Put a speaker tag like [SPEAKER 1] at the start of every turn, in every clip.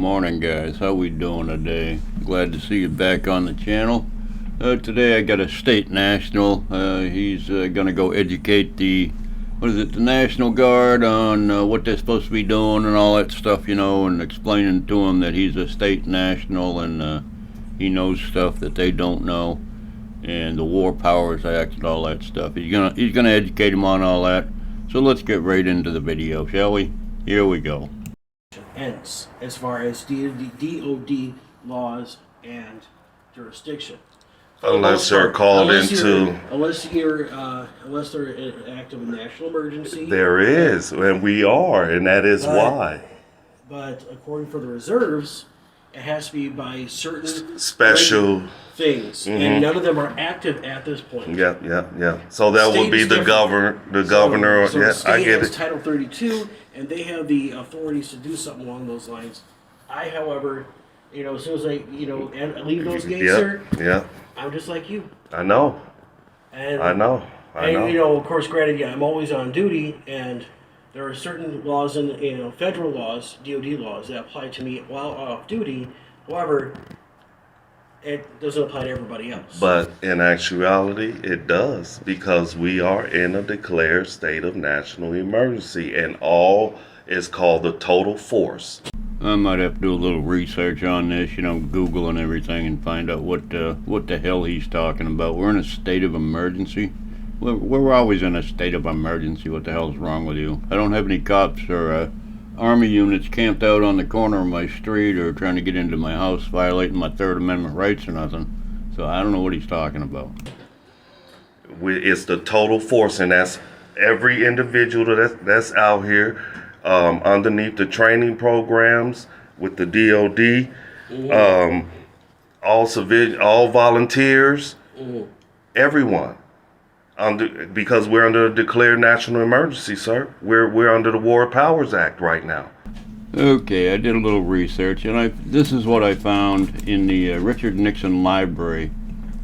[SPEAKER 1] Morning guys, how we doing today? Glad to see you back on the channel. Today I got a state national. He's gonna go educate the National Guard on what they're supposed to be doing and all that stuff, and explaining to them that he's a state national and he knows stuff that they don't know, and the War Powers Act and all that stuff. He's gonna educate them on all that. So let's get right into the video, shall we? Here we go.
[SPEAKER 2] Ends as far as DOD laws and jurisdiction.
[SPEAKER 3] Unless they're called
[SPEAKER 2] unless
[SPEAKER 3] into.
[SPEAKER 2] Unless they're an act of a national emergency.
[SPEAKER 3] There is, and we are, and that is why.
[SPEAKER 2] But according for the reserves, it has to be by certain
[SPEAKER 3] Special
[SPEAKER 2] things, and none of them are active at this point.
[SPEAKER 3] Yeah. So that would be the
[SPEAKER 2] different.
[SPEAKER 3] governor.
[SPEAKER 2] So
[SPEAKER 3] Yeah,
[SPEAKER 2] the state
[SPEAKER 3] I get
[SPEAKER 2] has
[SPEAKER 3] it.
[SPEAKER 2] Title 32, and they have the authorities to do something along those lines. I, however, as soon as I, leave those gates there,
[SPEAKER 3] Yeah.
[SPEAKER 2] I'm just like you.
[SPEAKER 3] I know.
[SPEAKER 2] And
[SPEAKER 3] I know.
[SPEAKER 2] of course, granted, yeah, I'm always on duty, and there are certain laws in federal laws, DOD laws, that apply to me while off duty. However, it doesn't apply to everybody else.
[SPEAKER 3] But in actuality, it does, because we are in a declared state of national emergency, and all is called the total force.
[SPEAKER 1] I might have to do a little research on this, Google and everything, and find out what the hell he's talking about. We're in a state of emergency. We're always in a state of emergency. What the hell's wrong with you? I don't have any cops or army units camped out on the corner of my street or trying to get into my house, violating my Third Amendment rights or nothing. So I don't know what he's talking about.
[SPEAKER 3] It's the total force, and that's every individual that's out here underneath the training programs with the DOD, all volunteers, everyone. Because we're under a declared national emergency, sir. We're under the War Powers Act right now.
[SPEAKER 1] Okay, I did a little research, and this is what I found in the Richard Nixon Library,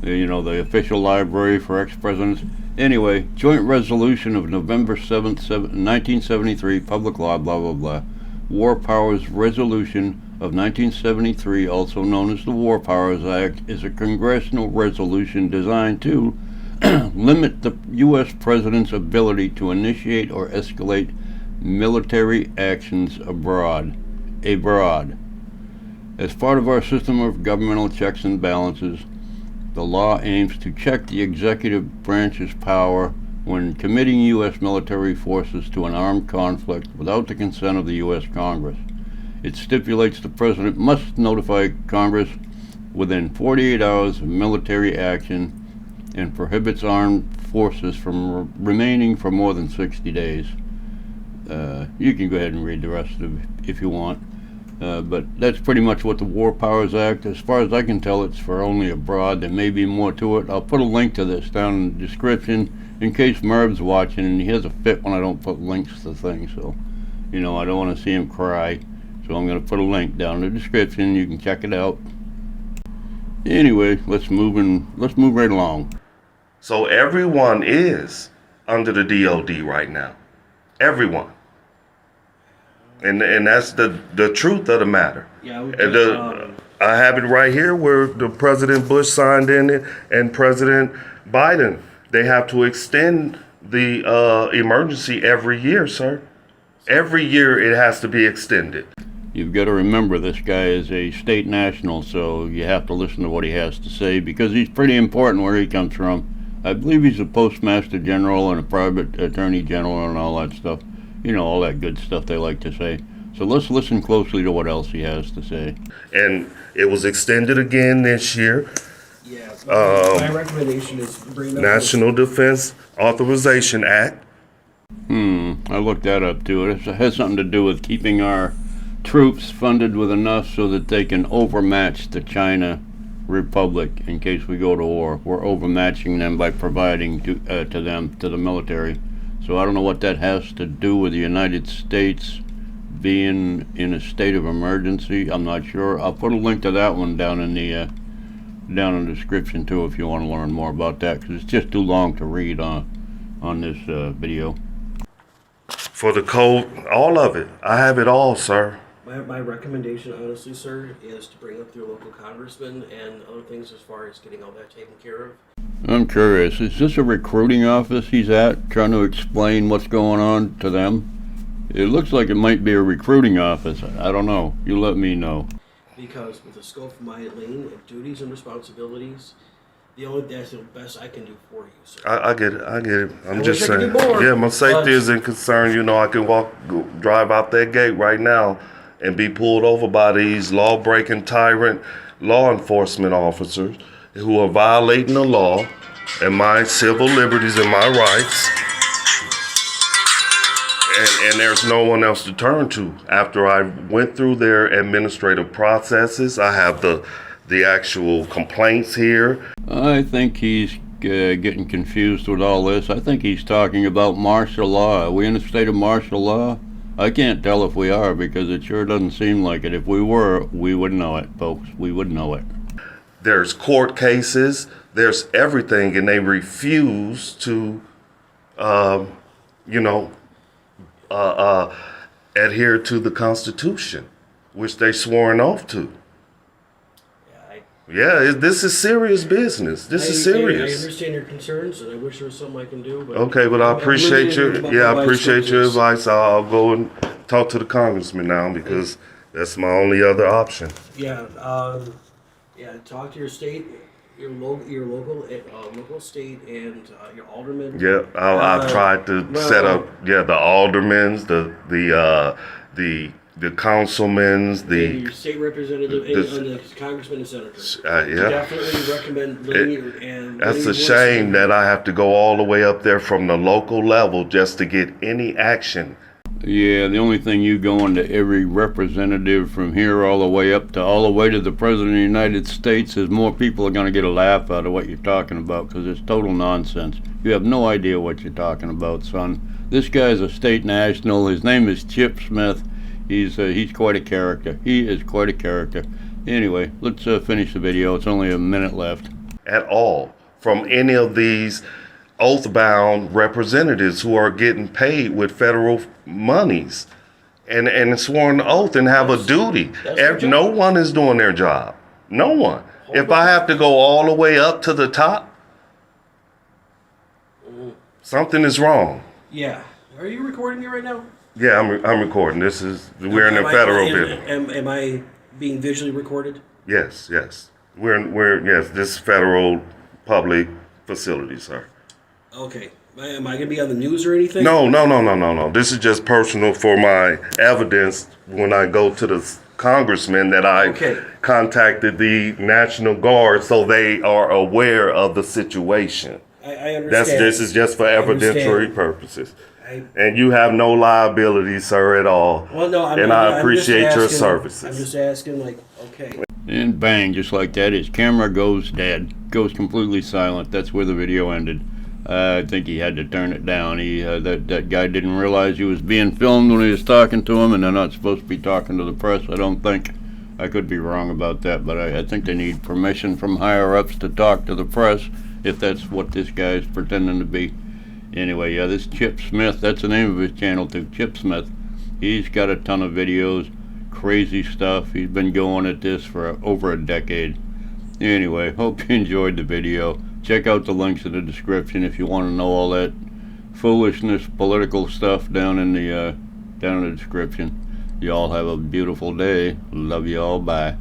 [SPEAKER 1] the official library for ex-presidents. Anyway, joint resolution of November 7th, 1973, public law, blah, blah, blah. War Powers Resolution of 1973, also known as the War Powers Act, is a congressional resolution designed to limit the U.S. President's ability to initiate or escalate military actions abroad. As part of our system of governmental checks and balances, the law aims to check the executive branch's power when committing U.S. military forces to an armed conflict without the consent of the U.S. Congress. It stipulates the President must notify Congress within 48 hours of military action and prohibits armed forces from remaining for more than 60 days. You can go ahead and read the rest of it if you want. But that's pretty much what the War Powers Act, as far as I can tell, it's for only abroad. There may be more to it. I'll put a link to this down in the description in case Merv's watching and he has a fit when I don't put links to things. So, I don't want to see him cry. So I'm going to put a link down in the description. You can check it out. Anyway, let's move right along.
[SPEAKER 3] So everyone is under the DOD right now. Everyone. And that's the truth of the matter.
[SPEAKER 2] Yeah,
[SPEAKER 3] I have it right here where the President Bush signed in it and President Biden. They have to extend the emergency every year, sir. Every year it has to be extended.
[SPEAKER 1] You've got to remember this guy is a state national, so you have to listen to what he has to say because he's pretty important where he comes from. I believe he's a postmaster general and a private attorney general and all that stuff. All that good stuff they like to say. So let's listen closely to what else he has to say.
[SPEAKER 3] And it was extended again this year.
[SPEAKER 2] Yeah, my recommendation is bring that
[SPEAKER 3] National Defense Authorization Act.
[SPEAKER 1] I looked that up too. It has something to do with keeping our troops funded with enough so that they can overmatch the China Republic in case we go to war. We're overmatching them by providing to the military. So I don't know what that has to do with the United States being in a state of emergency. I'm not sure. I'll put a link to that one down in the description too if you want to learn more about that, because it's just too long to read on this video.
[SPEAKER 3] For the code, all of it. I have it all, sir.
[SPEAKER 2] My recommendation, honestly, sir, is to bring up your local congressman and other things as far as getting all that taken care of.
[SPEAKER 1] I'm curious, is this a recruiting office he's at, trying to explain what's going on to them? It looks like it might be a recruiting office. I don't know. You let me know.
[SPEAKER 2] Because with the scope of my lane of duties and responsibilities, that's the best I can do for you, sir.
[SPEAKER 3] I get it. I get it. I'm
[SPEAKER 2] I
[SPEAKER 3] just
[SPEAKER 2] wish I could
[SPEAKER 3] saying.
[SPEAKER 2] do more,
[SPEAKER 3] Yeah, my safety
[SPEAKER 2] but-
[SPEAKER 3] isn't concerned. You know, I can drive out that gate right now and be pulled over by these law-breaking tyrant law enforcement officers who are violating the law and my civil liberties and my rights. And there's no one else to turn to. After I went through their administrative processes, I have the actual complaints here.
[SPEAKER 1] I think he's getting confused with all this. I think he's talking about martial law. Are we in a state of martial law? I can't tell if we are, because it sure doesn't seem like it. If we were, we would know it, folks. We would know it.
[SPEAKER 3] There's court cases, there's everything, and they refuse to, adhere to the Constitution, which they swore an oath to. Yeah, this is serious business. This is serious.
[SPEAKER 2] I understand your concerns, and I wish there was something I can do. But
[SPEAKER 3] Okay, but I appreciate your
[SPEAKER 2] I
[SPEAKER 3] appreciate your advice. I'll go and talk to the congressman now because that's my only other option.
[SPEAKER 2] Yeah, talk to your state, your local state, and your alderman.
[SPEAKER 3] Yeah, I've tried to set up the aldermans, the councilmen,
[SPEAKER 2] your state representative, and the congressman and senators.
[SPEAKER 3] yeah.
[SPEAKER 2] Definitely recommend letting you and.
[SPEAKER 3] That's
[SPEAKER 2] letting
[SPEAKER 3] a
[SPEAKER 2] your
[SPEAKER 3] shame
[SPEAKER 2] voice-
[SPEAKER 3] that I have to go all the way up there from the local level just to get any action.
[SPEAKER 1] Yeah, the only thing you going to every representative from here all the way up to all the way to the President of the United States is more people are going to get a laugh out of what you're talking about, because it's total nonsense. You have no idea what you're talking about, son. This guy's a state national. His name is Chip Smith. He's quite a character. He is quite a character. Anyway, let's finish the video. It's only a minute left.
[SPEAKER 3] At all from any of these oath-bound representatives who are getting paid with federal monies and sworn oath and have a duty.
[SPEAKER 2] their job.
[SPEAKER 3] No one is doing their job. No one. If I have to go all the way up to the top, something is wrong.
[SPEAKER 2] Yeah. Are you recording me right now?
[SPEAKER 3] Yeah, I'm recording. We're in a federal building.
[SPEAKER 2] Am I being visually recorded?
[SPEAKER 3] Yes. Yes, this is federal public facility, sir.
[SPEAKER 2] Okay. Am I going to be on the news or anything?
[SPEAKER 3] No. This is just personal for my evidence when I go to the congressman that I contacted the National Guard so they are aware of the situation.
[SPEAKER 2] I understand.
[SPEAKER 3] This is just for evidentiary
[SPEAKER 2] understand.
[SPEAKER 3] purposes. And you have no liability, sir, at all.
[SPEAKER 2] Well, no,
[SPEAKER 3] and I appreciate your services.
[SPEAKER 2] I'm just asking, okay.
[SPEAKER 1] And bang, just like that, his camera goes dead, goes completely silent. That's where the video ended. I think he had to turn it down. That guy didn't realize he was being filmed when he was talking to him, and they're not supposed to be talking to the press, I don't think. I could be wrong about that, but I think they need permission from higher-ups to talk to the press, if that's what this guy's pretending to be. Anyway, yeah, this Chip Smith, that's the name of his channel too, Chip Smith. He's got a ton of videos, crazy stuff. He's been going at this for over a decade. Anyway, hope you enjoyed the video. Check out the links in the description if you want to know all that foolishness, political stuff down in the description. Y'all have a beautiful day. Love you all. Bye.